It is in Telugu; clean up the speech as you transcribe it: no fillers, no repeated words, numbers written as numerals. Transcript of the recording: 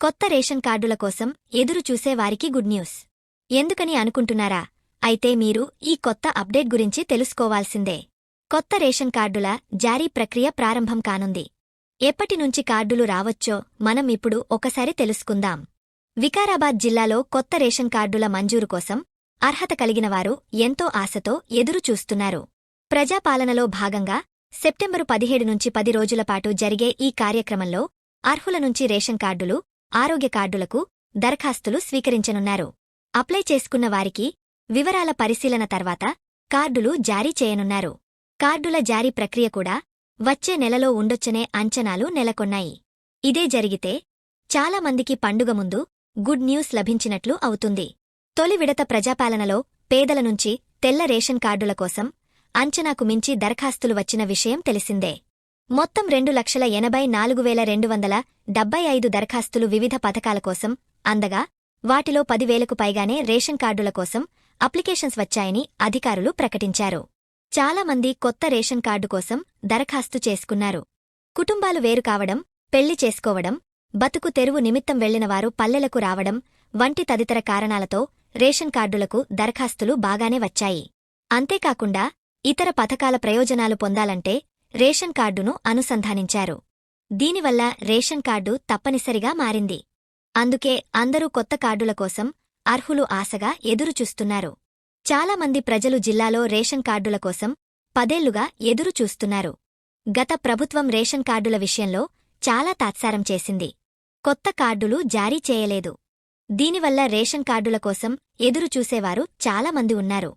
కొత్త రేషన్ కార్డుల కోసం ఎదురు చూసేవారికి గుడ్ న్యూస్. ఎందుకని అనుకుంటున్నారా? అయితే మీరు ఈ కొత్త అప్డేట్ గురించి తెలుసుకోవాల్సిందే. కొత్త రేషన్ కార్డుల జారీ ప్రక్రియ ప్రారంభం కానుంది. ఎప్పటినుంచి కార్డులు రావచ్చో మనం ఇప్పుడు ఒకసారి తెలుసుకుందాం. వికారాబాద్ జిల్లాలో కొత్త రేషన్ కార్డుల మంజూరు కోసం అర్హత కలిగినవారు ఎంతో ఆశతో ఎదురు చూస్తున్నారు. ప్రజాపాలనలో భాగంగా సెప్టెంబరు 17 నుంచి 10 రోజులపాటు జరిగే ఈ కార్యక్రమంలో అర్హుల నుంచి రేషన్ కార్డులు, ఆరోగ్య కార్డులకు దరఖాస్తులు స్వీకరించనున్నారు. అప్లై చేసుకున్న వారికి వివరాల పరిశీలన తర్వాత కార్డులు జారీ చేయనున్నారు. కార్డుల జారీ ప్రక్రియ కూడా వచ్చే నెలలో ఉండొచ్చనే అంచనాలు నెలకొన్నాయి. ఇదే జరిగితే చాలా మందికి పండుగ ముందు గుడ్ న్యూస్ లభించినట్లు అవుతుంది. తొలి విడత ప్రజాపాలనలో పేదల నుంచి తెల్ల రేషన్ కార్డుల కోసం అంచనాకు మించి దరఖాస్తులు వచ్చిన విషయం తెలిసిందే. మొత్తం 2,84,275 దరఖాస్తులు వివిధ పథకాల కోసం అందగా వాటిలో 10,000కు పైగానే రేషన్ కార్డుల కోసం అప్లికేషన్స్ వచ్చాయని అధికారులు ప్రకటించారు. చాలా మంది కొత్త రేషన్ కార్డు కోసం దరఖాస్తు చేసుకున్నారు. కుటుంబాలు వేరు కావడం, పెళ్లి చేసుకోవడం, బతుకు తెరువు నిమిత్తం వెళ్లినవారు పల్లెలకు రావడం వంటి తదితర కారణాలతో రేషన్ కార్డులకు దరఖాస్తులు బాగానే వచ్చాయి. అంతేకాకుండా ఇతర పథకాల ప్రయోజనాలు పొందాలంటే రేషన్ కార్డును అనుసంధానించారు. దీనివల్ల రేషన్ కార్డు తప్పనిసరిగా మారింది. అందుకే అందరూ కొత్త కార్డుల కోసం అర్హులు ఆశగా ఎదురుచూస్తున్నారు. చాలామంది ప్రజలు జిల్లాలో రేషన్ కార్డుల కోసం 10 ఏళ్లుగా ఎదురు చూస్తున్నారు. గత ప్రభుత్వం రేషన్ కార్డుల విషయంలో చాలా తాత్సారం చేసింది. కొత్త కార్డులు జారీ చేయలేదు. దీనివల్ల రేషన్ కార్డుల కోసం ఎదురు చూసేవారు చాలామంది ఉన్నారు.